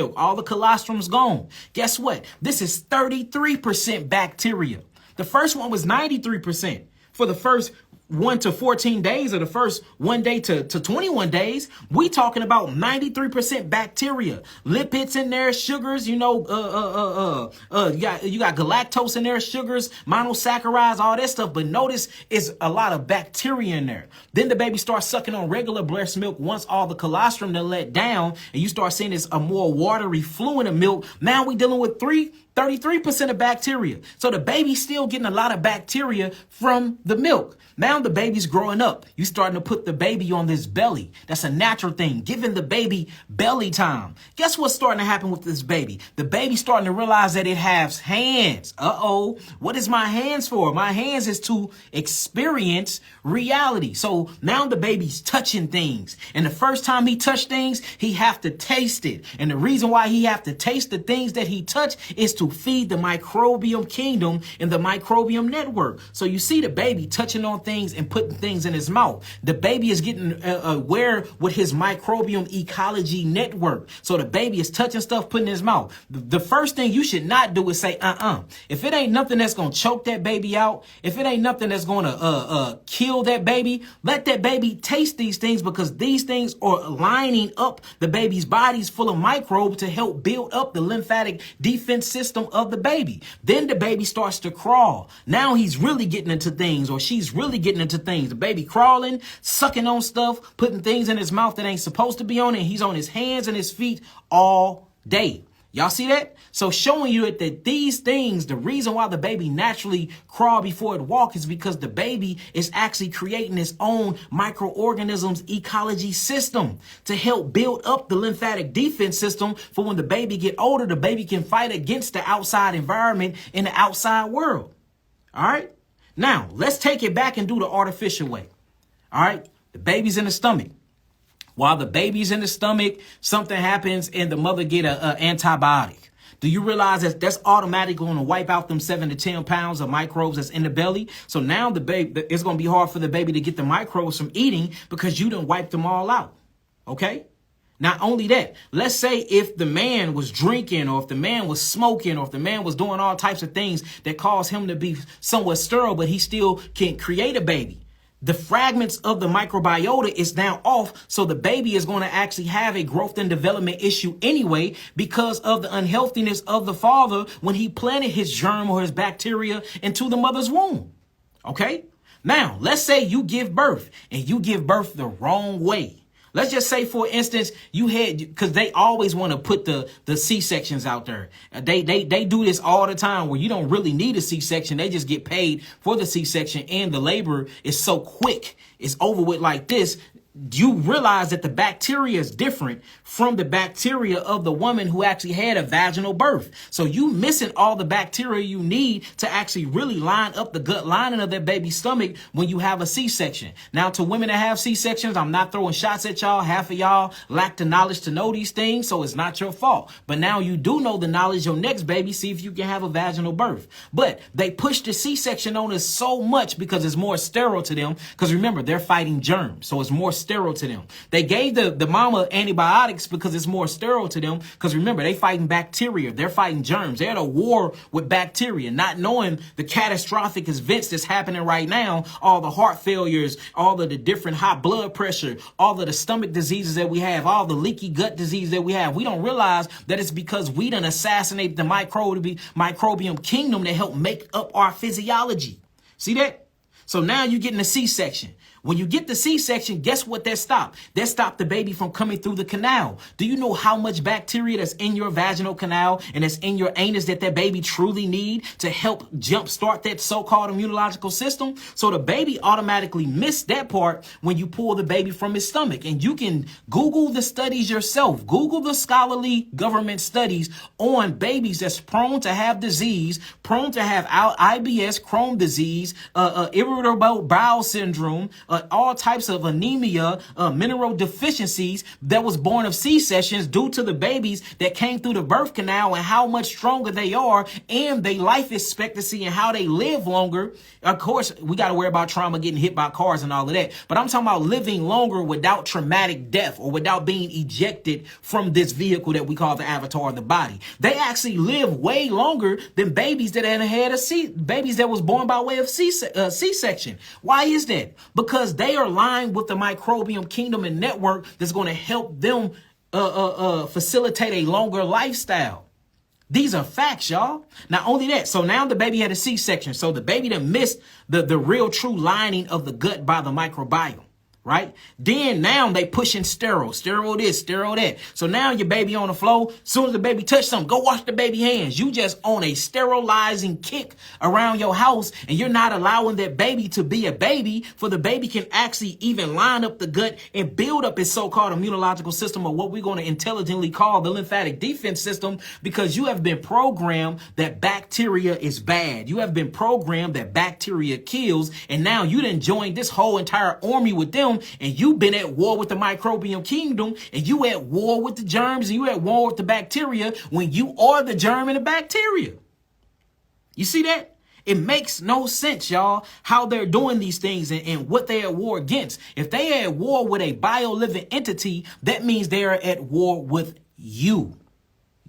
All the colostrum's gone. Guess what? This is 33% bacteria. The first one was 93% for the first 1 to 14 days, or the first 1 day to 21 days. We talking about 93% bacteria, lipids in there, sugars, you got galactose in there, sugars, monosaccharides, all that stuff. But notice it's a lot of bacteria in there. Then the baby starts sucking on regular breast milk once all the colostrum done let down, and you start seeing this a more watery fluid of milk. Now we dealing with 33% of bacteria. So the baby's still getting a lot of bacteria from the milk. Now the baby's growing up. You starting to put the baby on this belly. That's a natural thing. Giving the baby belly time. Guess what's starting to happen with this baby? The baby's starting to realize that it has hands. Uh-oh. What is my hands for? My hands is to experience reality. So now the baby's touching things. And the first time he touched things, he have to taste it. And the reason why he have to taste the things that he touched is to feed the microbiome kingdom and the microbiome network. So you see the baby touching on things and putting things in his mouth. The baby is getting aware with his microbiome ecology network. So the baby is touching stuff, putting in his mouth. The first thing you should not do is say, If it ain't nothing that's going to choke that baby out, if it ain't nothing that's going to kill that baby, let that baby taste these things, because these things are lining up the baby's body's full of microbes to help build up the lymphatic defense system of the baby. Then the baby starts to crawl. Now he's really getting into things, or she's really getting into things. The baby crawling, sucking on stuff, putting things in his mouth that ain't supposed to be on it. He's on his hands and his feet all day. Y'all see that? So showing you that these things, the reason why the baby naturally crawl before it walk is because the baby is actually creating its own microorganisms ecology system to help build up the lymphatic defense system for when the baby get older, the baby can fight against the outside environment in the outside world. All right. Now let's take it back and do the artificial way. All right. The baby's in the stomach. While the baby's in the stomach, something happens and the mother get a antibiotic. Do you realize that that's automatically going to wipe out them 7 to 10 pounds of microbes that's in the belly? So now the baby, it's going to be hard for the baby to get the microbes from eating because you done wiped them all out. Okay? Not only that, let's say if the man was drinking, or if the man was smoking, or if the man was doing all types of things that cause him to be somewhat sterile, but he still can create a baby. The fragments of the microbiota is now off, so the baby is going to actually have a growth and development issue anyway because of the unhealthiness of the father when he planted his germ or his bacteria into the mother's womb. Okay? Now, let's say you give birth and you give birth the wrong way. Let's just say, for instance, you had, because they always want to put the C-sections out there. They do this all the time where you don't really need a C-section. They just get paid for the C-section, and the labor is so quick. It's over with like this. You realize that the bacteria is different from the bacteria of the woman who actually had a vaginal birth. So you missing all the bacteria you need to actually really line up the gut lining of that baby's stomach when you have a C-section. Now, to women that have C-sections, I'm not throwing shots at y'all. Half of y'all lack the knowledge to know these things, so it's not your fault. But now you do know the knowledge. Your next baby, see if you can have a vaginal birth. But they push the C-section on us so much because it's more sterile to them. Because remember, they're fighting germs, so it's more sterile to them. They gave the mama antibiotics because it's more sterile to them. Because remember, they fighting bacteria. They're fighting germs. They're at a war with bacteria, not knowing the catastrophic events that's happening right now. All the heart failures, all of the different high blood pressure, all of the stomach diseases that we have, all the leaky gut disease that we have. We don't realize that it's because we done assassinated the microbiome kingdom that helped make up our physiology. See that? So now you're getting a C-section. When you get the C-section, guess what that stopped? That stopped the baby from coming through the canal. Do you know how much bacteria that's in your vaginal canal and that's in your anus that baby truly need to help jumpstart that so-called immunological system? So the baby automatically missed that part when you pull the baby from his stomach. And you can Google the studies yourself. Google the scholarly government studies on babies that's prone to have disease, prone to have IBS, Crohn's disease, irritable bowel syndrome, all types of anemia, mineral deficiencies that was born of C-sections due to the babies that came through the birth canal and how much stronger they are and their life expectancy and how they live longer. Of course, we got to worry about trauma, getting hit by cars and all of that. But I'm talking about living longer without traumatic death or without being ejected from this vehicle that we call the avatar of the body. They actually live way longer than babies that had babies that was born by way of C-section. Why is that? Because they are aligned with the microbiome kingdom and network that's going to help them facilitate a longer lifestyle. These are facts, y'all. Not only that, so now the baby had a C-section. So the baby that missed the real true lining of the gut by the microbiome. Right? Then now they pushing sterile this, sterile that. So now your baby on the floor, soon as the baby touch something, go wash the baby hands. You just on a sterilizing kick around your house, and you're not allowing that baby to be a baby, for the baby can actually even line up the gut and build up its so-called immunological system, or what we're going to intelligently call the lymphatic defense system, because you have been programmed that bacteria is bad. You have been programmed that bacteria kills, and now you done joined this whole entire army with them. And you've been at war with the microbiome kingdom, and you at war with the germs, and you at war with the bacteria when you are the germ and the bacteria. You see that? It makes no sense, y'all, how they're doing these things and what they're at war against. If they are at war with a bio-living entity, that means they are at war with you.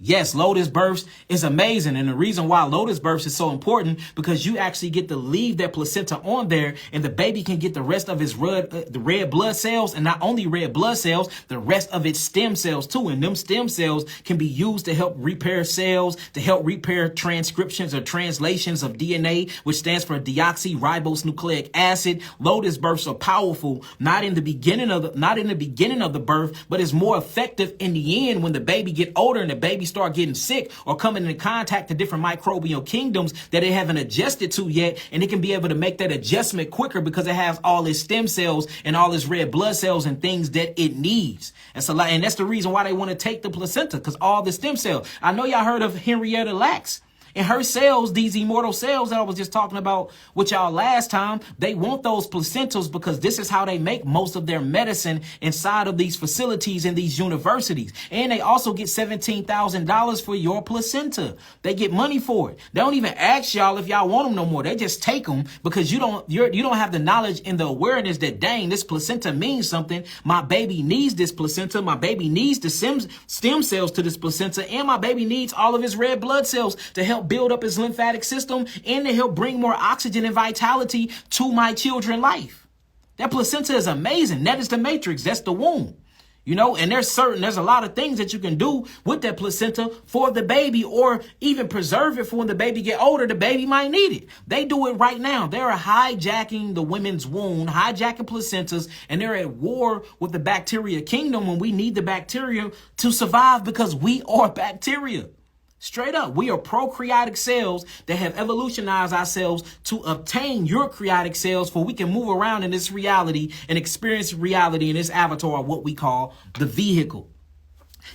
Yes, lotus births is amazing. And the reason why lotus births is so important, because you actually get to leave that placenta on there, and the baby can get the rest of its the red blood cells, and not only red blood cells, the rest of its stem cells too. And them stem cells can be used to help repair cells, to help repair transcriptions or translations of DNA, which stands for deoxyribonucleic acid. Lotus births are powerful, not in the beginning of the birth, but it's more effective in the end when the baby get older and the baby start getting sick or coming into contact to different microbial kingdoms that they haven't adjusted to yet, and it can be able to make that adjustment quicker because it has all its stem cells and all its red blood cells and things that it needs. And that's the reason why they want to take the placenta, because all the stem cells. I know y'all heard of Henrietta Lacks. And her cells, these immortal cells that I was just talking about with y'all last time, they want those placentas because this is how they make most of their medicine inside of these facilities and these universities. And they also get $17,000 for your placenta. They get money for it. They don't even ask y'all if y'all want them no more. They just take them because you don't have the knowledge and the awareness that, dang, this placenta means something. My baby needs this placenta. My baby needs the stem cells to this placenta. And my baby needs all of his red blood cells to help build up his lymphatic system and to help bring more oxygen and vitality to my children's life. That placenta is amazing. That is the matrix. That's the womb. You know, and there's a lot of things that you can do with that placenta for the baby, or even preserve it for when the baby get older. The baby might need it. They do it right now. They're hijacking the women's womb, hijacking placentas, and they're at war with the bacteria kingdom when we need the bacteria to survive, because we are bacteria. Straight up, we are prokaryotic cells that have evolutionized ourselves to obtain eukaryotic cells, for we can move around in this reality and experience reality in this avatar, what we call the vehicle.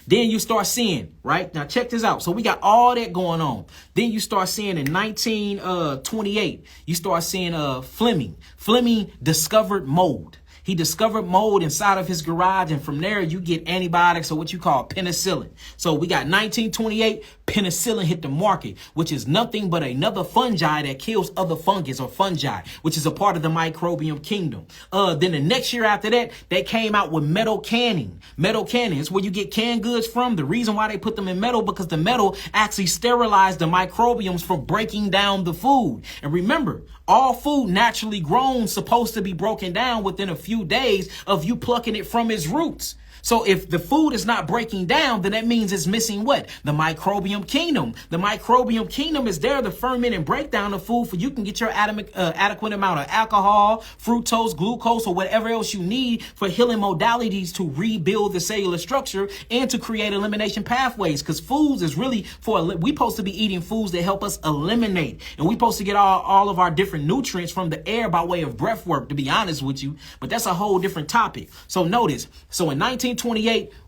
Then you start seeing, right? Now check this out. So we got all that going on. Then you start seeing in 1928, you start seeing Fleming. Fleming discovered mold. He discovered mold inside of his garage, and from there you get antibiotics, or what you call penicillin. So we got 1928, penicillin hit the market, which is nothing but another fungi that kills other fungus or fungi, which is a part of the microbiome kingdom. Then the next year after that, they came out with metal canning. Metal canning is where you get canned goods from. The reason why they put them in metal, because the metal actually sterilized the microbials from breaking down the food. And remember, all food naturally grown supposed to be broken down within a few days of you plucking it from its roots. So if the food is not breaking down, then that means it's missing what? The microbiome kingdom. The microbiome kingdom is there to ferment and break down the food, for you can get your adequate amount of alcohol, fructose, glucose, or whatever else you need for healing modalities to rebuild the cellular structure and to create elimination pathways. Because foods is really we supposed to be eating foods that help us eliminate. And we supposed to get all of our different nutrients from the air by way of breath work, to be honest with you. But that's a whole different topic. So notice, so in 1928,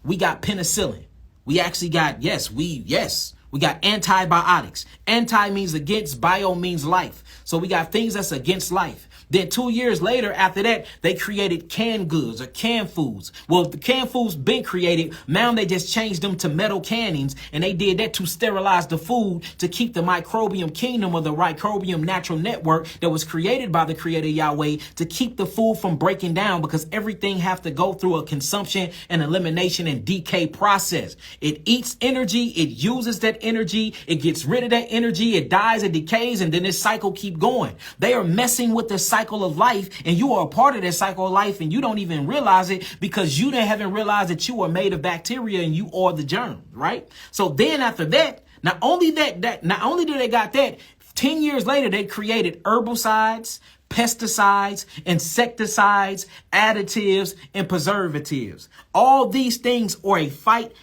we got penicillin. We actually got, we got antibiotics. Anti means against, bio means life. So we got things that's against life. Then 2 years later, after that, they created canned goods or canned foods. Well, the canned foods been created. Now they just changed them to metal cannings, and they did that to sterilize the food to keep the microbiome kingdom or the microbiome natural network that was created by the creator Yahweh to keep the food from breaking down, because everything have to go through a consumption and elimination and decay process. It eats energy. It uses that energy. It gets rid of that energy. It dies, it decays, and then this cycle keep going. They are messing with the cycle of life, and you are a part of that cycle of life, and you don't even realize it because you haven't realized that you are made of bacteria and you are the germ, right? So then after that, not only do they got that, 10 years later, they created herbicides, pesticides, insecticides, additives, and preservatives. All these things are a fight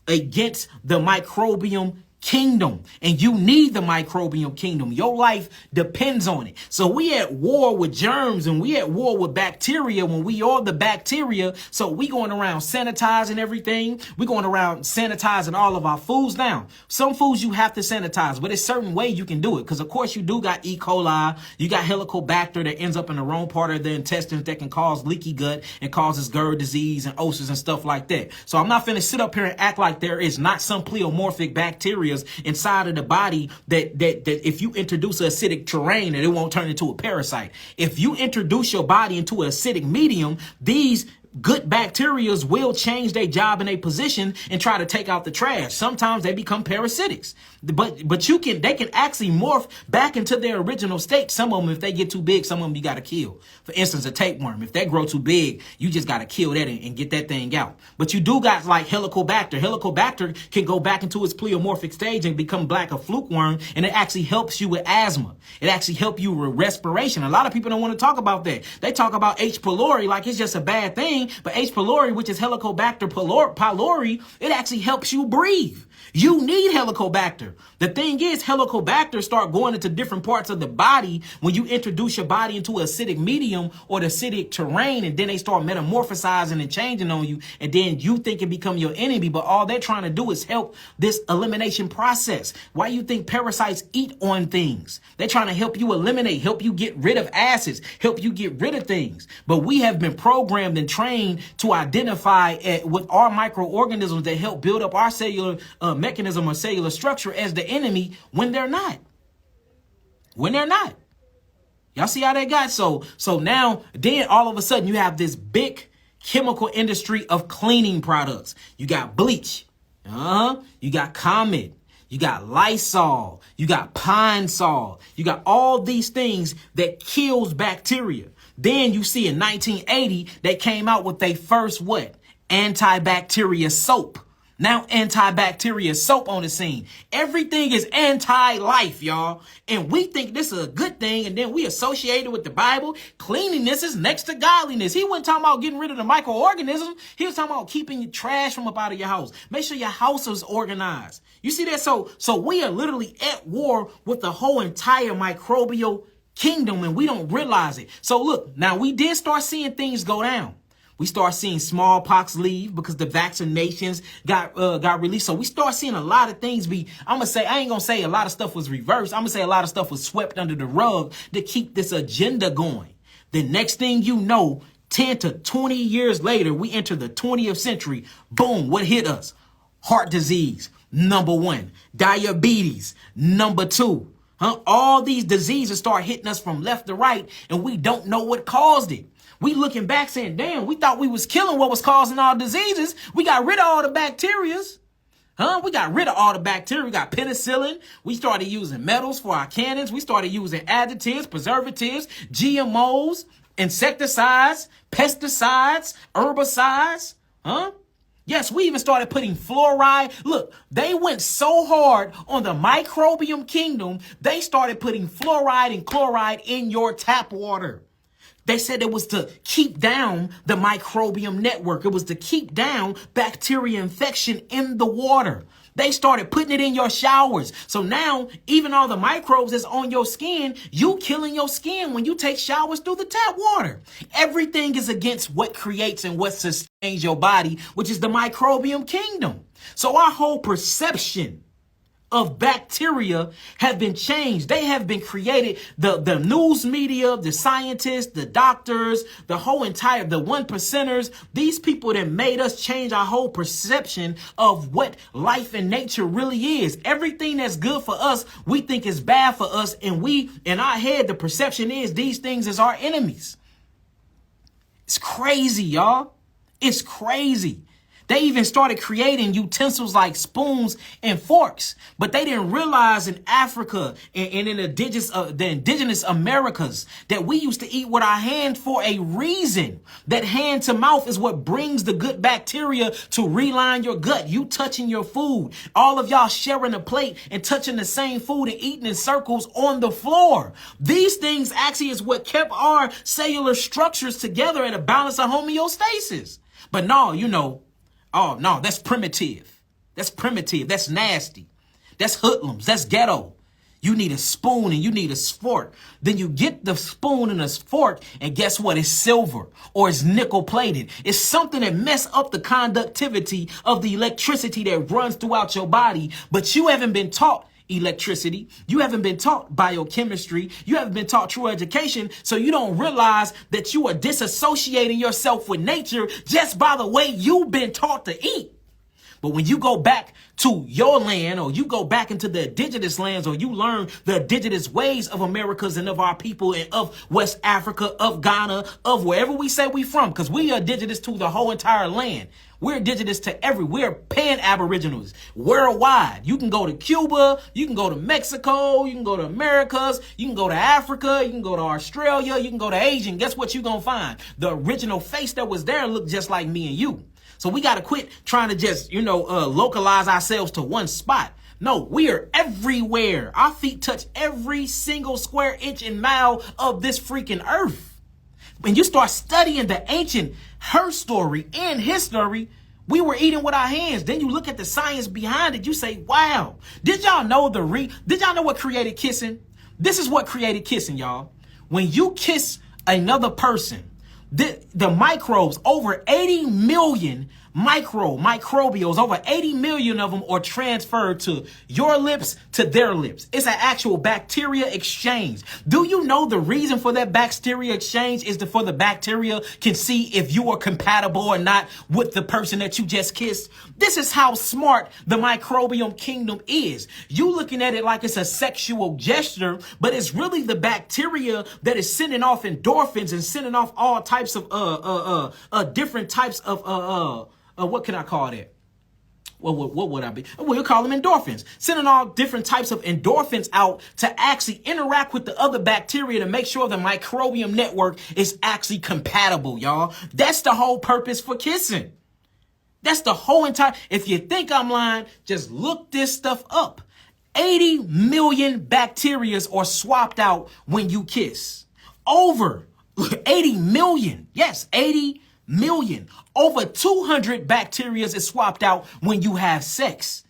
against the microbiome kingdom, and you need the microbiome kingdom. Your life depends on it. So we at war with germs, and we at war with bacteria when we are the bacteria. So we going around sanitizing everything. We going around sanitizing all of our foods. Now, some foods you have to sanitize, but it's certain way you can do it, because of course you do got E. coli, you got helicobacter that ends up in the wrong part of the intestines that can cause leaky gut and causes GERD disease and ulcers and stuff like that. So I'm not finna sit up here and act like there is not some pleomorphic bacteria inside of the body that if you introduce an acidic terrain, that it won't turn into a parasite. If you introduce your body into an acidic medium, these good bacterias will change their job and their position and try to take out the trash. Sometimes they become parasitics, but they can actually morph back into their original state. Some of them, if they get too big, some of them you got to kill. For instance, a tapeworm, if they grow too big, you just got to kill that and get that thing out. But you do got like helicobacter. Helicobacter can go back into its pleomorphic stage and become black a fluke worm, and it actually helps you with asthma. It actually helps you with respiration. A lot of people don't want to talk about that. They talk about H. pylori like it's just a bad thing. But H. pylori, which is Helicobacter pylori, it actually helps you breathe. You need Helicobacter. The thing is, Helicobacter start going into different parts of the body when you introduce your body into an acidic medium or the acidic terrain, and then they start metamorphosizing and changing on you, and then you think it become your enemy, but all they're trying to do is help this elimination process. Why you think parasites eat on things? They're trying to help you eliminate, help you get rid of acids, help you get rid of things. But we have been programmed and trained to identify with our microorganisms that help build up our cellular mechanism or cellular structure as the enemy when they're not. When they're not. Y'all see how they got? So now, then all of a sudden you have this big chemical industry of cleaning products. You got bleach. You got Comet. You got Lysol. You got Pine Sol. You got all these things that kills bacteria. Then you see in 1980, they came out with their first what? Antibacterial soap. Now antibacterial soap on the scene. Everything is anti-life, y'all. And we think this is a good thing, and then we associate it with the Bible. Cleanliness is next to godliness. He wasn't talking about getting rid of the microorganisms. He was talking about keeping your trash from up out of your house. Make sure your house is organized. You see that? So we are literally at war with the whole entire microbial kingdom, and we don't realize it. So look, now we did start seeing things go down. We start seeing smallpox leave because the vaccinations got released. So we start seeing a lot of things I ain't gonna say a lot of stuff was reversed. I'm gonna say a lot of stuff was swept under the rug to keep this agenda going. The next thing you know, 10 to 20 years later, we enter the 20th century. Boom, what hit us? Heart disease, number 1. Diabetes, number 2. All these diseases start hitting us from left to right, and we don't know what caused it. We looking back saying, damn, we thought we was killing what was causing all diseases. We got rid of all the bacterias. We got rid of all the bacteria. We got penicillin. We started using metals for our cannons. We started using additives, preservatives, GMOs, insecticides, pesticides, herbicides. Yes, we even started putting fluoride. Look, they went so hard on the microbiome kingdom, they started putting fluoride and chloride in your tap water. They said it was to keep down the microbiome network. It was to keep down bacteria infection in the water. They started putting it in your showers. So now, even all the microbes that's on your skin, you killing your skin when you take showers through the tap water. Everything is against what creates and what sustains your body, which is the microbiome kingdom. So our whole perception of bacteria have been changed. They have been created. The news media, the scientists, the doctors, the one percenters, these people that made us change our whole perception of what life and nature really is. Everything that's good for us, we think is bad for us. And we, in our head, the perception is these things is our enemies. It's crazy, y'all. It's crazy. They even started creating utensils like spoons and forks, but they didn't realize in Africa and in the indigenous Americas that we used to eat with our hand for a reason. That hand to mouth is what brings the good bacteria to reline your gut. You touching your food, all of y'all sharing a plate and touching the same food and eating in circles on the floor. These things actually is what kept our cellular structures together at a balance of homeostasis. But no, oh, no, that's primitive. That's primitive. That's nasty. That's hoodlums. That's ghetto. You need a spoon and you need a fork. Then you get the spoon and a fork, and guess what? It's silver or it's nickel plated. It's something that mess up the conductivity of the electricity that runs throughout your body. But you haven't been taught electricity. You haven't been taught biochemistry. You haven't been taught true education. So you don't realize that you are disassociating yourself with nature just by the way you've been taught to eat. But when you go back to your land, or you go back into the indigenous lands, or you learn the indigenous ways of Americas and of our people and of West Africa, of Ghana, of wherever we say we from, because we are indigenous to the whole entire land. We're indigenous to we're pan-aboriginals worldwide. You can go to Cuba, you can go to Mexico, you can go to Americas, you can go to Africa, you can go to Australia, you can go to Asia, and guess what you're going to find? The original face that was there looked just like me and you. So we got to quit trying to just, localize ourselves to one spot. No, we are everywhere. Our feet touch every single square inch and mile of this freaking earth. When you start studying the ancient her story and history, we were eating with our hands. Then you look at the science behind it. You say, wow, did y'all know what created kissing? This is what created kissing, y'all. When you kiss another person, the microbes, over 80 million microbials, over 80 million of them are transferred to your lips, to their lips. It's an actual bacteria exchange. Do you know the reason for that bacteria exchange is for the bacteria can see if you are compatible or not with the person that you just kissed? This is how smart the microbiome kingdom is. You looking at it like it's a sexual gesture, but it's really the bacteria that is sending off endorphins and sending off all types of different types of what can I call that? What would I be? We'll call them endorphins. Sending all different types of endorphins out to actually interact with the other bacteria to make sure the microbiome network is actually compatible, y'all. That's the whole purpose for kissing. That's the whole entire. If you think I'm lying, just look this stuff up. 80 million bacteria are swapped out when you kiss. Over 80 million. Yes, 80 million. Over 200 bacteria is swapped out when you have sex.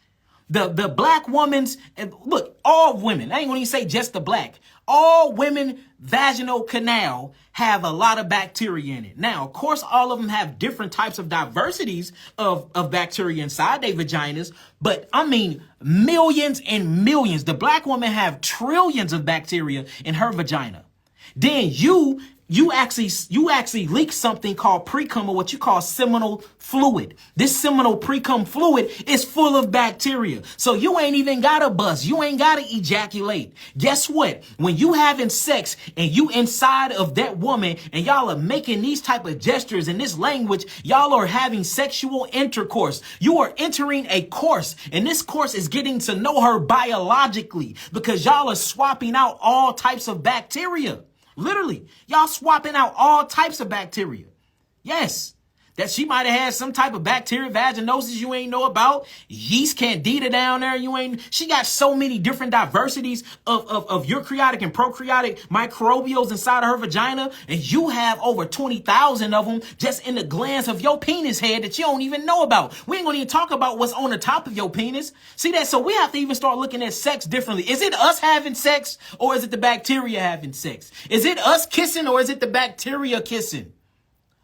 The black woman's, and look, all women, I ain't gonna even say just the black, all women vaginal canal have a lot of bacteria in it. Now, of course, all of them have different types of diversities of bacteria inside their vaginas, but I mean, millions and millions. The black woman have trillions of bacteria in her vagina. Then you actually leak something called precum, or what you call seminal fluid. This seminal precum fluid is full of bacteria. So you ain't even gotta bust. You ain't gotta ejaculate. Guess what? When you having sex and you inside of that woman and y'all are making these type of gestures in this language, y'all are having sexual intercourse. You are entering a course, and this course is getting to know her biologically, because y'all are swapping out all types of bacteria. Literally, y'all swapping out all types of bacteria. Yes, that she might have had some type of bacteria vaginosis you ain't know about. Yeast candida down there, she got so many different diversities of eukaryotic and prokaryotic microbials inside of her vagina. And you have over 20,000 of them just in the glands of your penis head that you don't even know about. We ain't gonna even talk about what's on the top of your penis. See that? So we have to even start looking at sex differently. Is it us having sex, or is it the bacteria having sex? Is it us kissing, or is it the bacteria kissing?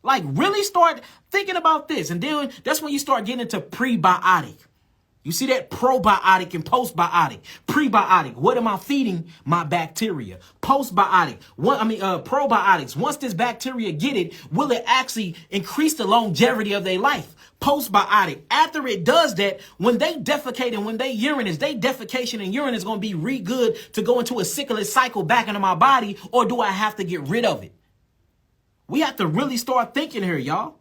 Like, really start thinking about this. And then that's when you start getting into prebiotic. You see that? Probiotic and postbiotic. Prebiotic. What am I feeding my bacteria? Postbiotic. Probiotics. Once this bacteria get it, will it actually increase the longevity of their life? Postbiotic. After it does that, when they defecate and when they urinate, they defecation and urine is going to be good to go into a cyclic cycle back into my body, or do I have to get rid of it? We have to really start thinking here, y'all.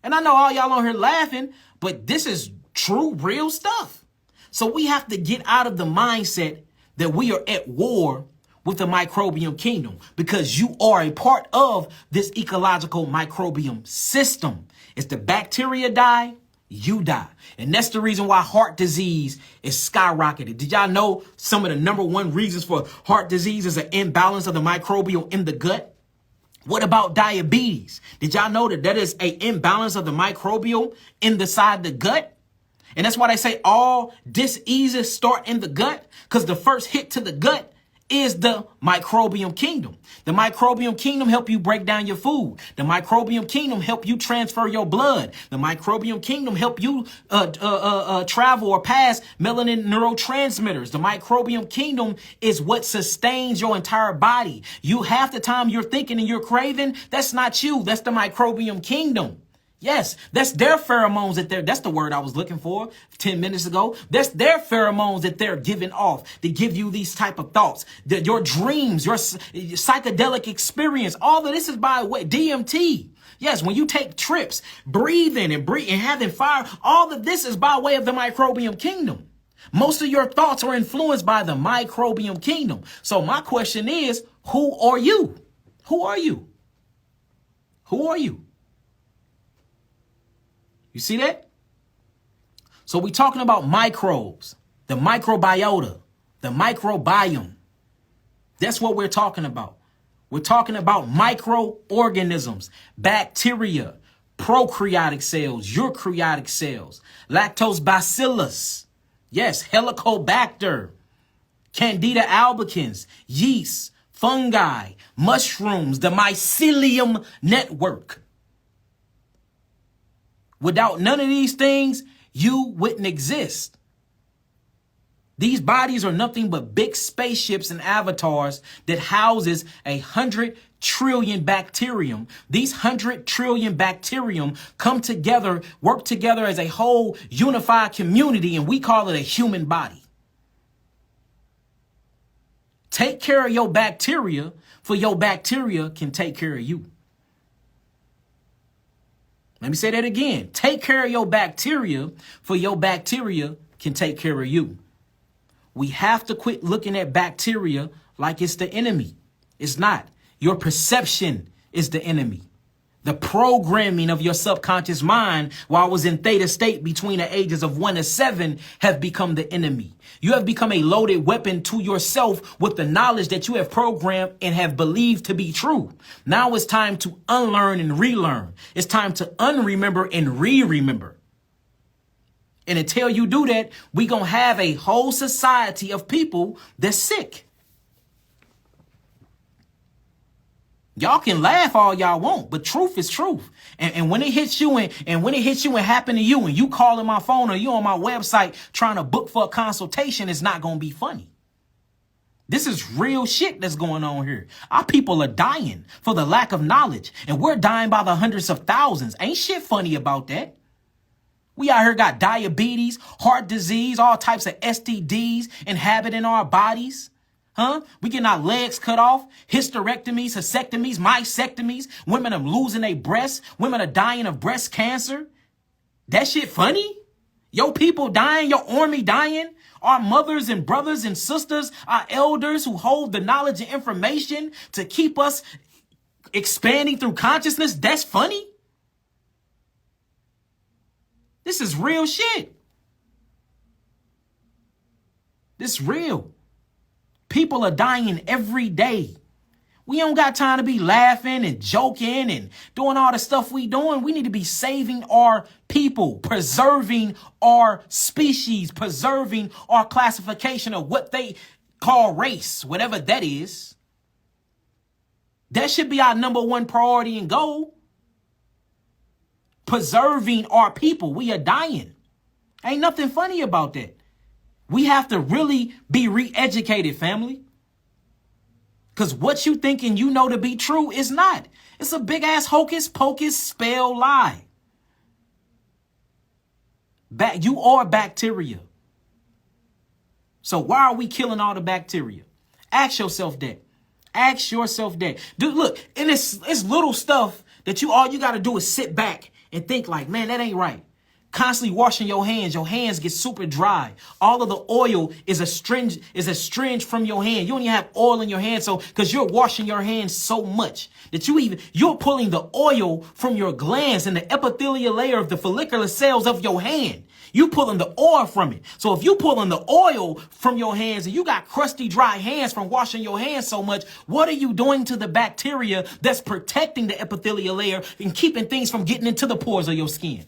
And I know all y'all on here laughing, but this is true, real stuff. So we have to get out of the mindset that we are at war with the microbiome kingdom, because you are a part of this ecological microbiome system. If the bacteria die, you die. And that's the reason why heart disease is skyrocketed. Did y'all know some of the number one reasons for heart disease is an imbalance of the microbiome in the gut? What about diabetes? Did y'all know that is an imbalance of the microbiome inside the gut? And that's why they say all diseases start in the gut, because the first hit to the gut is the microbiome kingdom. The microbiome kingdom help you break down your food. The microbiome kingdom help you transfer your blood. The microbiome kingdom help you travel or pass melanin neurotransmitters. The microbiome kingdom is what sustains your entire body. You half the time you're thinking and you're craving, that's not you. That's the microbiome kingdom. Yes, that's their pheromones that's the word I was looking for 10 minutes ago. That's their pheromones that they're giving off to give you these type of thoughts. Your dreams, your psychedelic experience, all of this is by way DMT. Yes, when you take trips, breathing and having fire, all of this is by way of the microbiome kingdom. Most of your thoughts are influenced by the microbiome kingdom. So my question is, who are you? Who are you? Who are you? You see that? So we're talking about microbes, the microbiota, the microbiome. That's what we're talking about. We're talking about microorganisms, bacteria, prokaryotic cells, eukaryotic cells, lactobacillus, yes, helicobacter, candida albicans, yeast, fungi, mushrooms, the mycelium network. Without none of these things, you wouldn't exist. These bodies are nothing but big spaceships and avatars that houses 100 trillion bacterium. These 100 trillion bacterium come together, work together as a whole unified community, and we call it a human body. Take care of your bacteria, for your bacteria can take care of you. Let me say that again. Take care of your bacteria, for your bacteria can take care of you. We have to quit looking at bacteria like it's the enemy. It's not. Your perception is the enemy. The programming of your subconscious mind while I was in theta state between the ages of 1 and 7 have become the enemy. You have become a loaded weapon to yourself with the knowledge that you have programmed and have believed to be true. Now it's time to unlearn and relearn. It's time to unremember and re-remember. And until you do that, we're going to have a whole society of people that's sick. Y'all can laugh all y'all want, but truth is truth. And when it hits you and when it hits you and happen to you and you calling my phone or you on my website trying to book for a consultation, it's not going to be funny. This is real shit that's going on here. Our people are dying for the lack of knowledge, and we're dying by the hundreds of thousands. Ain't shit funny about that. We out here got diabetes, heart disease, all types of STDs inhabiting our bodies. Huh? We getting our legs cut off, hysterectomies, vasectomies, mastectomies. Women are losing their breasts. Women are dying of breast cancer. That shit funny? Your people dying, your army dying. Our mothers and brothers and sisters, our elders who hold the knowledge and information to keep us expanding through consciousness. That's funny? This is real shit. This real. People are dying every day. We don't got time to be laughing and joking and doing all the stuff we doing. We need to be saving our people, preserving our species, preserving our classification of what they call race, whatever that is. That should be our number one priority and goal. Preserving our people. We are dying. Ain't nothing funny about that. We have to really be re-educated, family. Because what you thinking you know to be true is not. It's a big ass hocus pocus spell lie. You are bacteria. So why are we killing all the bacteria? Ask yourself that. Ask yourself that. Dude, look, and it's little stuff that all you got to do is sit back and think like, man, that ain't right. Constantly washing your hands get super dry. All of the oil is astringent from your hand. You don't even have oil in your hand, so because you're washing your hands so much that you're pulling the oil from your glands and the epithelial layer of the follicular cells of your hand. You pulling the oil from it. So if you pulling the oil from your hands and you got crusty, dry hands from washing your hands so much, what are you doing to the bacteria that's protecting the epithelial layer and keeping things from getting into the pores of your skin?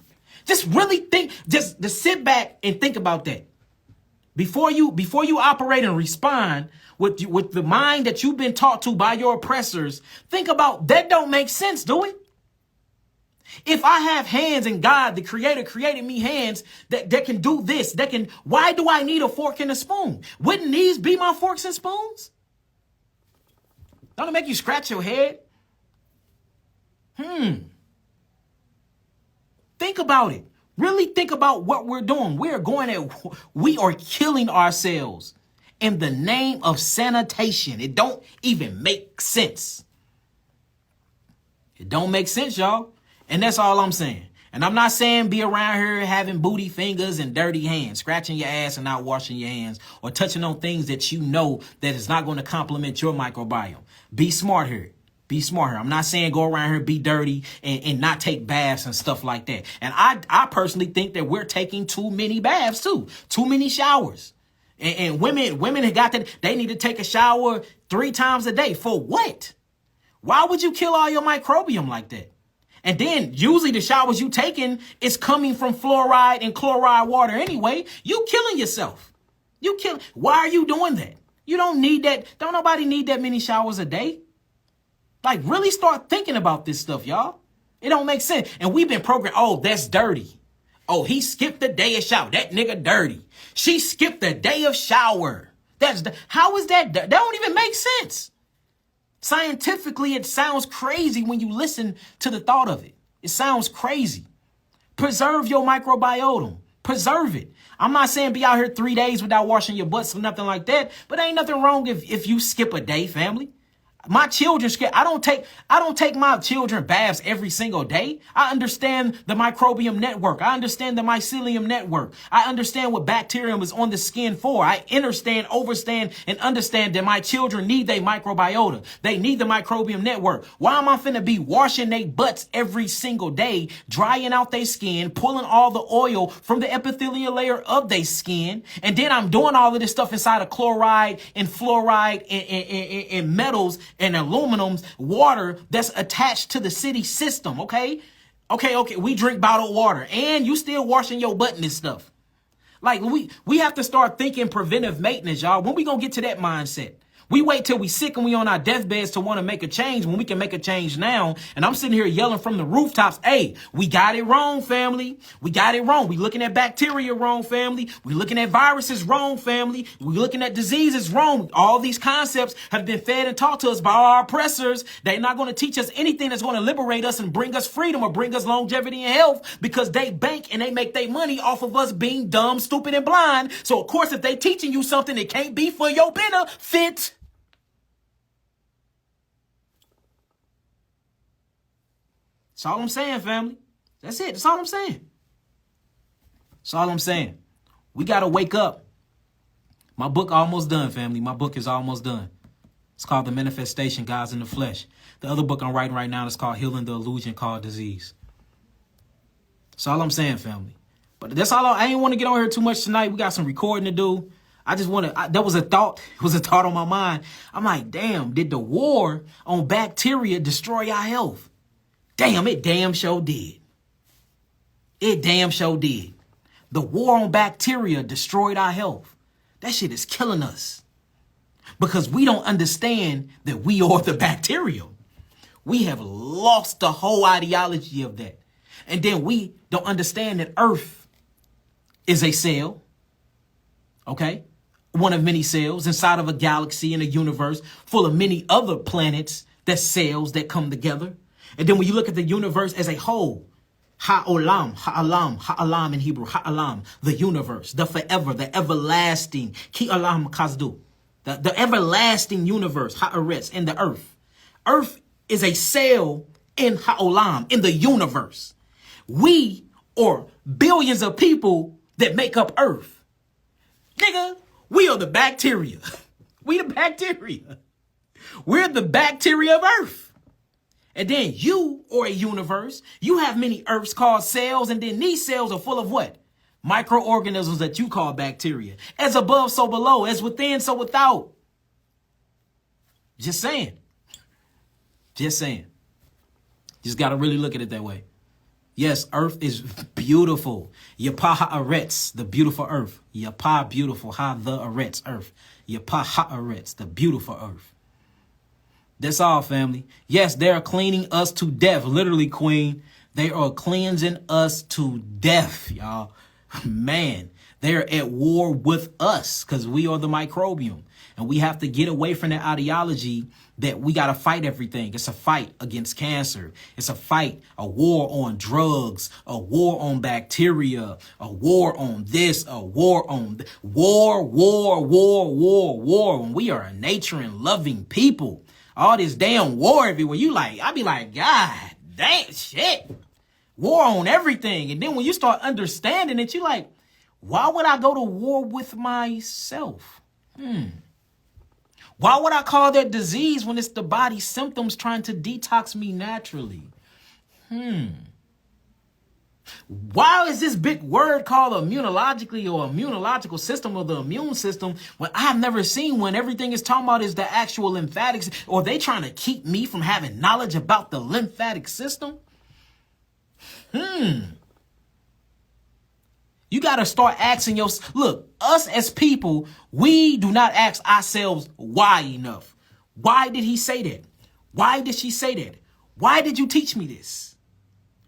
Just really think, just sit back and think about that. Before you operate and respond with the mind that you've been taught to by your oppressors, think about that. Don't make sense, do it? If I have hands and God, the creator, created me hands that can do this, why do I need a fork and a spoon? Wouldn't these be my forks and spoons? Don't it make you scratch your head? Think about it. Really think about what we're doing. We are killing ourselves in the name of sanitation. It don't even make sense. It don't make sense, y'all. And that's all I'm saying. And I'm not saying be around here having booty fingers and dirty hands, scratching your ass and not washing your hands, or touching on things that you know that is not going to complement your microbiome. Be smart here. Be smart here. I'm not saying go around here, be dirty and not take baths and stuff like that. And I personally think that we're taking too many baths too. Too many showers. And women have got that. They need to take a shower 3 times a day. For what? Why would you kill all your microbiome like that? And then usually the showers you taking is coming from fluoride and chloride water anyway. You killing yourself. Why are you doing that? You don't need that. Don't nobody need that many showers a day. Like, really start thinking about this stuff, y'all. It don't make sense. And we've been programmed. Oh, that's dirty. Oh, he skipped the day of shower. That nigga dirty. She skipped the day of shower. How is that? That don't even make sense. Scientifically, it sounds crazy when you listen to the thought of it. It sounds crazy. Preserve your microbiome. Preserve it. I'm not saying be out here 3 days without washing your butts or nothing like that, but ain't nothing wrong if you skip a day, family. My children, I don't take my children baths every single day. I understand the microbiome network. I understand the mycelium network. I understand what bacterium is on the skin for. I overstand, and understand that my children need their microbiota. They need the microbiome network. Why am I finna be washing their butts every single day, drying out their skin, pulling all the oil from the epithelial layer of their skin, and then I'm doing all of this stuff inside of chloride and fluoride and metals and aluminums, water that's attached to the city system, okay? Okay, we drink bottled water, and you still washing your butt in this stuff. Like, we have to start thinking preventive maintenance, y'all. When we gonna get to that mindset? We wait till we sick and we on our deathbeds to want to make a change when we can make a change now. And I'm sitting here yelling from the rooftops, hey, we got it wrong, family. We got it wrong. We looking at bacteria wrong, family. We looking at viruses wrong, family. We looking at diseases wrong. All these concepts have been fed and taught to us by our oppressors. They're not going to teach us anything that's going to liberate us and bring us freedom or bring us longevity and health, because they bank and they make their money off of us being dumb, stupid, and blind. So, of course, if they teaching you something, it can't be for your benefit. That's all I'm saying, family. That's it. That's all I'm saying. That's all I'm saying. We got to wake up. My book almost done, family. My book is almost done. It's called The Manifestation, God's in the Flesh. The other book I'm writing right now is called Healing the Illusion Called Disease. That's all I'm saying, family. But that's all. I ain't want to get on here too much tonight. We got some recording to do. I just want to, that was a thought. It was a thought on my mind. I'm like, damn, did the war on bacteria destroy our health? Damn, it damn sure did. It damn sure did. The war on bacteria destroyed our health. That shit is killing us. Because we don't understand that we are the bacterium. We have lost the whole ideology of that. And then we don't understand that Earth is a cell, okay? One of many cells inside of a galaxy in a universe full of many other planets, that's cells that come together. And then when you look at the universe as a whole, ha'alam in Hebrew, ha'alam, the universe, the forever, the everlasting, ki alam kazdu, the everlasting universe, ha'aretz, in the earth. Earth is a cell in ha'olam, in the universe. We are billions of people that make up Earth. Nigga, we are the bacteria. We the bacteria. We're the bacteria of Earth. And then you are a universe. You have many Earths called cells, and then these cells are full of what? Microorganisms that you call bacteria. As above, so below. As within, so without. Just saying. Just saying. Just got to really look at it that way. Yes, Earth is beautiful. Yapa ha'aretz, the beautiful Earth. Yapa, beautiful, ha the aretz, Earth. Yapa ha'aretz, the beautiful Earth. That's all, family. Yes, they are cleaning us to death. Literally, Queen. They are cleansing us to death, y'all. Man, they're at war with us because we are the microbiome. And we have to get away from that ideology that we got to fight everything. It's a fight against cancer. It's a fight, a war on drugs, a war on bacteria, a war on this, a war on war. When we are a nature and loving people, all this damn war everywhere. I be like, God damn shit. War on everything. And then when you start understanding it, you like, why would I go to war with myself? Why would I call that disease when it's the body's symptoms trying to detox me naturally? Why is this big word called immunologically or immunological system or the immune system when I've never seen one? Everything is talking about is the actual lymphatics, or they trying to keep me from having knowledge about the lymphatic system? You got to start asking yourself, look, us as people, we do not ask ourselves why enough. Why did he say that? Why did she say that? Why did you teach me this?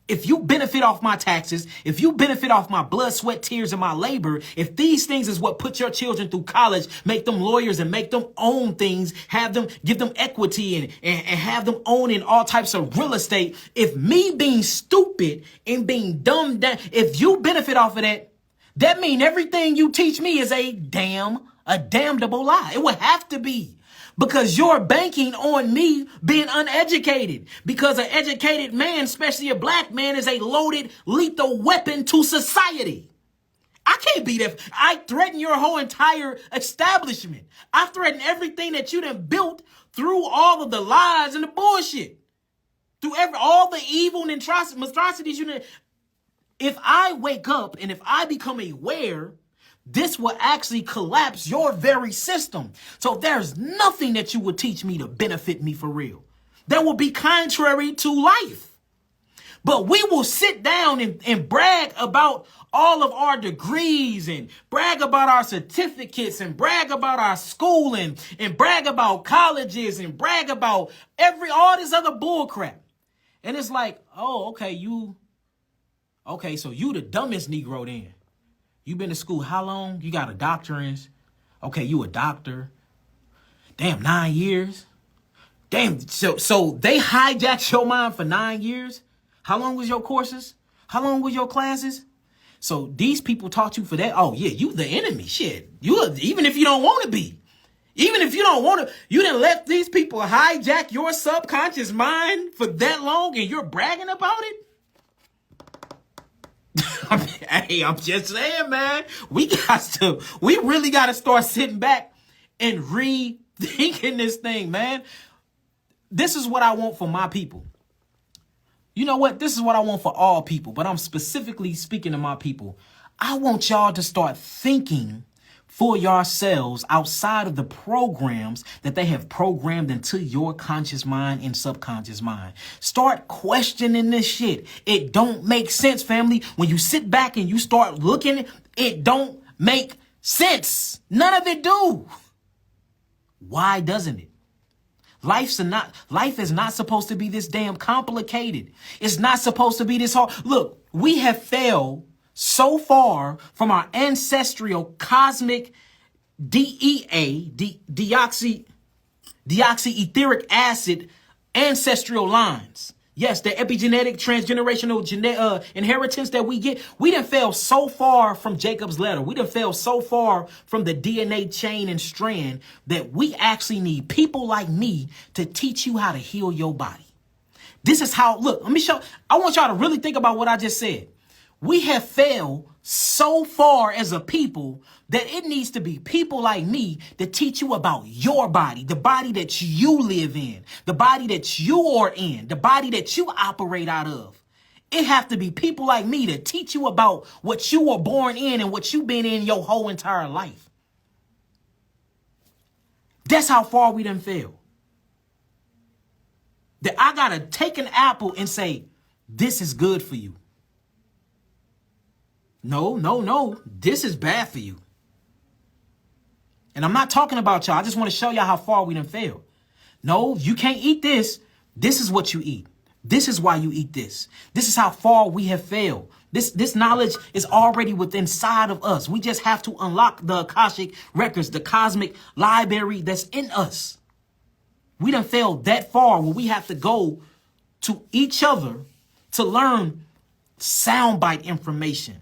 If you benefit off my taxes, if you benefit off my blood, sweat, tears, and my labor, if these things is what put your children through college, make them lawyers and make them own things, have them, give them equity and have them own in all types of real estate. If me being stupid and being dumbed down, if you benefit off of that, that means everything you teach me is a damnable lie. It would have to be. Because you're banking on me being uneducated. Because an educated man, especially a black man, is a loaded, lethal weapon to society. I can't be that. I threaten your whole entire establishment. I threaten everything that you done built through all of the lies and the bullshit. Through all the evil and atrocities you done. If I wake up and if I become aware, this will actually collapse your very system. So there's nothing that you would teach me to benefit me for real. That will be contrary to life. But we will sit down and brag about all of our degrees and brag about our certificates and brag about our schooling and brag about colleges and brag about all this other bull crap. And it's like, oh, okay, so you the dumbest Negro then. You been to school how long? You got a doctorate. Okay, you a doctor. Damn, 9 years. Damn, so they hijacked your mind for 9 years? How long was your courses? How long was your classes? So these people taught you for that? Oh, yeah, you the enemy. Shit. Even if you don't want to be. Even if you don't want to, you didn't let these people hijack your subconscious mind for that long and you're bragging about it? Hey, I'm just saying, man, we really got to start sitting back and rethinking this thing, man. This is what I want for my people. You know what? This is what I want for all people, but I'm specifically speaking to my people. I want y'all to start thinking for yourselves outside of the programs that they have programmed into your conscious mind and subconscious mind. Start questioning this shit. It don't make sense, family. When you sit back and you start looking, it don't make sense. None of it do. Why doesn't it? Life is not supposed to be this damn complicated. It's not supposed to be this hard. Look, we have failed so far from our ancestral cosmic deoxyetheric acid ancestral lines. Yes, the epigenetic transgenerational inheritance that we get. We done fell so far from Jacob's ladder. We done fell so far from the DNA chain and strand that we actually need people like me to teach you how to heal your body. This is how, look, let me show. I want y'all to really think about what I just said. We have failed so far as a people that it needs to be people like me to teach you about your body, the body that you live in, the body that you are in, the body that you operate out of. It have to be people like me to teach you about what you were born in and what you've been in your whole entire life. That's how far we done failed. That I gotta take an apple and say, this is good for you. No. This is bad for you. And I'm not talking about y'all. I just want to show y'all how far we done failed. No, you can't eat this. This is what you eat. This is why you eat this. This is how far we have failed. This knowledge is already within inside of us. We just have to unlock the Akashic records, the cosmic library that's in us. We done failed that far where we have to go to each other to learn soundbite information.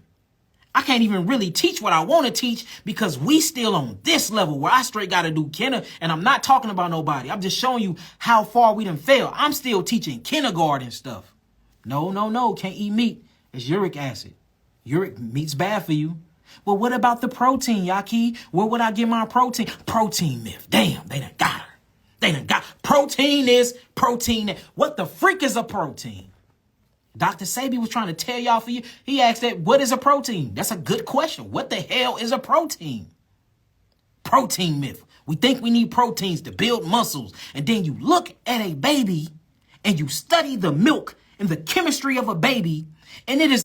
I can't even really teach what I want to teach because we still on this level where I straight got to do kinder. And I'm not talking about nobody. I'm just showing you how far we done failed. I'm still teaching kindergarten stuff. No. Can't eat meat. It's uric acid. Uric meat's bad for you. Well, what about the protein, YAH'KI? Where would I get my protein? Protein myth. Damn, they done got her. They done got protein is protein. What the freak is a protein? Dr. Sabi was trying to tell y'all for you. He asked that, what is a protein? That's a good question. What the hell is a protein? Protein myth. We think we need proteins to build muscles. And then you look at a baby and you study the milk and the chemistry of a baby. And it is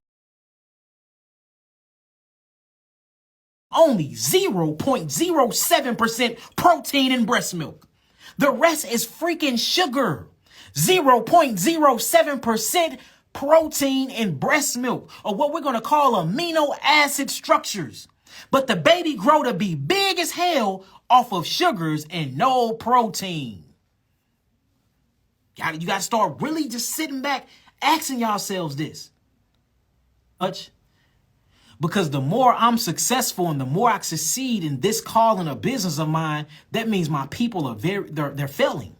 only 0.07% protein in breast milk. The rest is freaking sugar. 0.07% protein in breast milk, or what we're going to call amino acid structures. But the baby grow to be big as hell off of sugars and no protein. You got to start really just sitting back, asking yourselves this. Because the more I'm successful and the more I succeed in this calling or business of mine, that means my people are they're failing.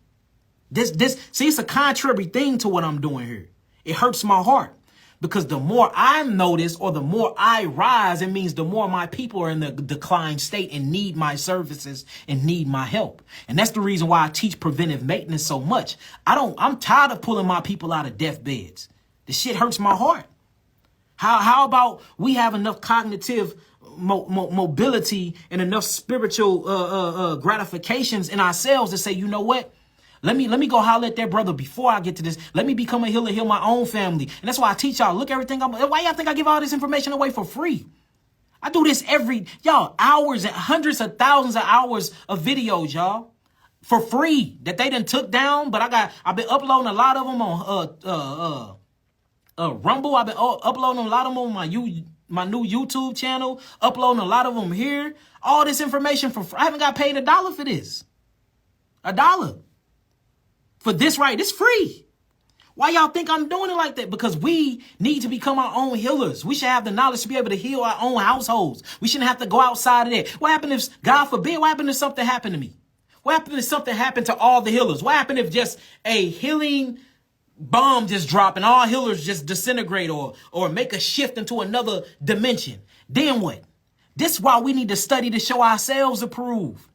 See, it's a contrary thing to what I'm doing here. It hurts my heart because the more I'm noticed or the more I rise, it means the more my people are in the decline state and need my services and need my help. And that's the reason why I teach preventive maintenance so much. I'm tired of pulling my people out of deathbeds. The shit hurts my heart. How about we have enough cognitive mobility and enough spiritual gratifications in ourselves to say, you know what? Let me go holler at that brother before I get to this. Let me become a healer, heal my own family. And that's why I teach y'all. Look, everything. Why y'all think I give all this information away for free? I do this hours and hundreds of thousands of hours of videos, y'all, for free that they done took down. But I've been uploading a lot of them on Rumble. I've been uploading a lot of them on my new YouTube channel. Uploading a lot of them here. All this information for free. I haven't got paid $1 for this. $1. For this right, it's free. Why y'all think I'm doing it like that? Because we need to become our own healers. We should have the knowledge to be able to heal our own households. We shouldn't have to go outside of that. What happened if, God forbid, what happened if something happened to me? What happened if something happened to all the healers? What happened if just a healing bomb just drop and all healers just disintegrate or make a shift into another dimension? Then what? This is why we need to study to show ourselves approved.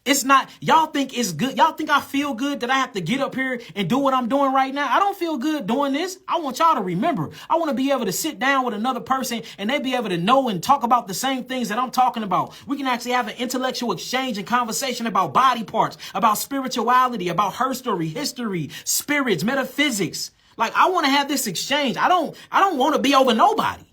It's not, y'all think it's good. Y'all think I feel good that I have to get up here and do what I'm doing right now? I don't feel good doing this. I want y'all to remember. I want to be able to sit down with another person and they be able to know and talk about the same things that I'm talking about. We can actually have an intellectual exchange and conversation about body parts, about spirituality, about her story, history, spirits, metaphysics. Like, I want to have this exchange. I don't want to be over nobody.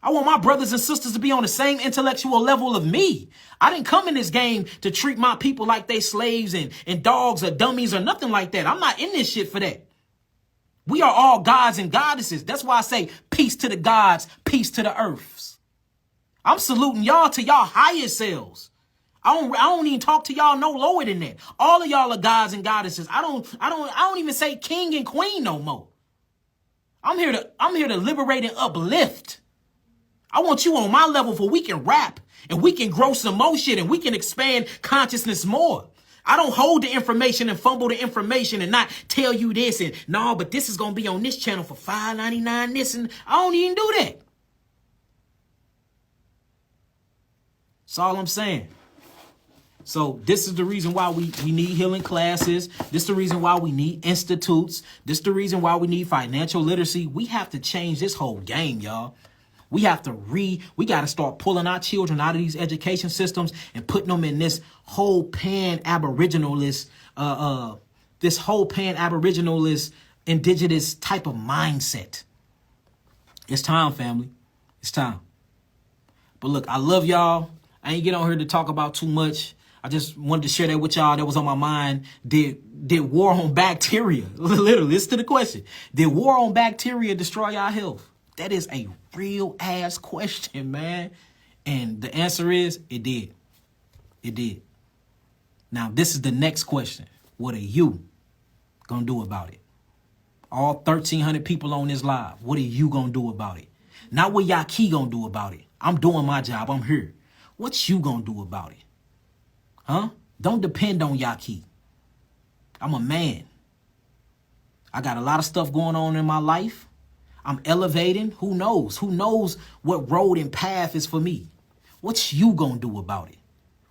I want my brothers and sisters to be on the same intellectual level of me. I didn't come in this game to treat my people like they slaves and dogs or dummies or nothing like that. I'm not in this shit for that. We are all gods and goddesses. That's why I say peace to the gods, Peace to the earths. I'm saluting y'all to y'all higher selves. I don't even talk to y'all no lower than that. All of y'all are gods and goddesses. I don't even say king and queen no more. I'm here to liberate and uplift. I want you on my level for we can rap and we can grow some more shit and we can expand consciousness more. I don't hold the information and fumble the information and not tell you this and no, but this is going to be on this channel for $5.99 this, and I don't even do that. That's all I'm saying. So this is the reason why we need healing classes. This is the reason why we need institutes. This is the reason why we need financial literacy. We have to change this whole game, y'all. We got to start pulling our children out of these education systems and putting them in this whole pan-aboriginalist, indigenous type of mindset. It's time, family. It's time. But look, I love y'all. I ain't get on here to talk about too much. I just wanted to share that with y'all. That was on my mind. Did war on bacteria, literally, listen to the question. Did war on bacteria destroy our health? That is a real ass question, man. And the answer is, it did. It did. Now, this is the next question. What are you going to do about it? All 1,300 people on this live. What are you going to do about it? Not what YAH'KI going to do about it. I'm doing my job. I'm here. What you going to do about it? Huh? Don't depend on YAH'KI. I'm a man. I got a lot of stuff going on in my life. I'm elevating. Who knows? Who knows what road and path is for me? What you gonna do about it?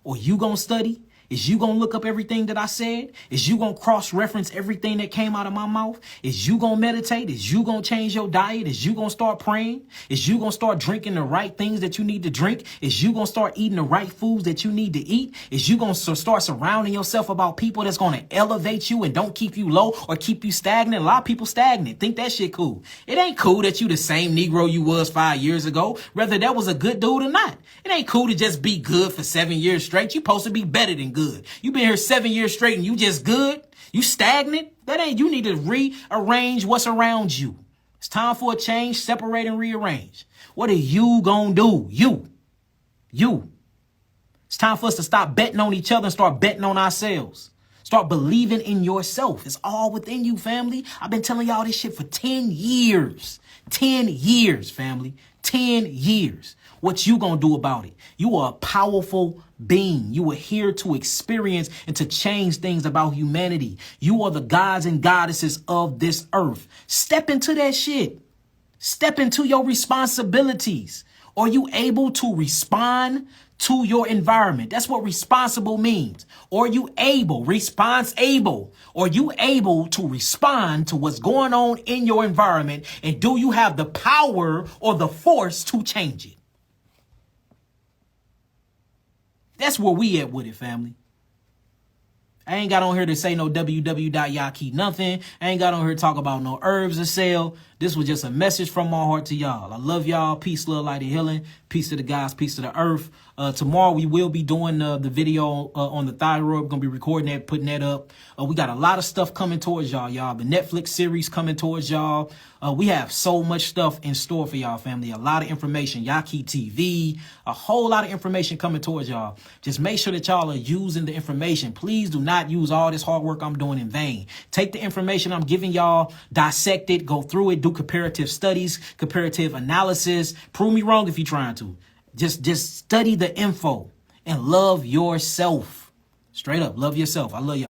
Or you gonna study? Is you gonna look up everything that I said? Is you gonna cross-reference everything that came out of my mouth? Is you gonna meditate? Is you gonna change your diet? Is you gonna start praying? Is you gonna start drinking the right things that you need to drink? Is you gonna start eating the right foods that you need to eat? Is you gonna start surrounding yourself about people that's gonna elevate you and don't keep you low or keep you stagnant? A lot of people stagnant. Think that shit cool. It ain't cool that you the same Negro you was 5 years ago, whether that was a good dude or not. It ain't cool to just be good for 7 years straight. You supposed to be better than good. You been here 7 years straight and you just good? You stagnant? That ain't, you need to rearrange what's around you. It's time for a change, separate and rearrange. What are you gonna do? You. It's time for us to stop betting on each other and start betting on ourselves. Start believing in yourself. It's all within you, family. I've been telling y'all this shit for 10 years. 10 years, family. 10 years. What you gonna do about it? You are a powerful being. You are here to experience and to change things about humanity. You are the gods and goddesses of this earth. Step into that shit. Step into your responsibilities. Are you able to respond to your environment? That's what responsible means. Are you able, responsible? Are you able to respond to what's going on in your environment? And do you have the power or the force to change it? That's where we at with it, family. I ain't got on here to say no www.YAH'KI nothing. I ain't got on here to talk about no herbs to sell. This was just a message from my heart to y'all. I love y'all. Peace, love, light, and healing. Peace to the gods, peace to the earth. Tomorrow we will be doing the video on the thyroid. We're going to be recording that, putting that up. We got a lot of stuff coming towards y'all. The Netflix series coming towards y'all. We have so much stuff in store for y'all, family. A lot of information. YAH'KI TV. A whole lot of information coming towards y'all. Just make sure that y'all are using the information. Please do not use all this hard work I'm doing in vain. Take the information I'm giving y'all, dissect it, go through it, do comparative studies, comparative analysis. Prove me wrong if you're trying to. Just study the info and love yourself. Straight up, love yourself. I love y'all.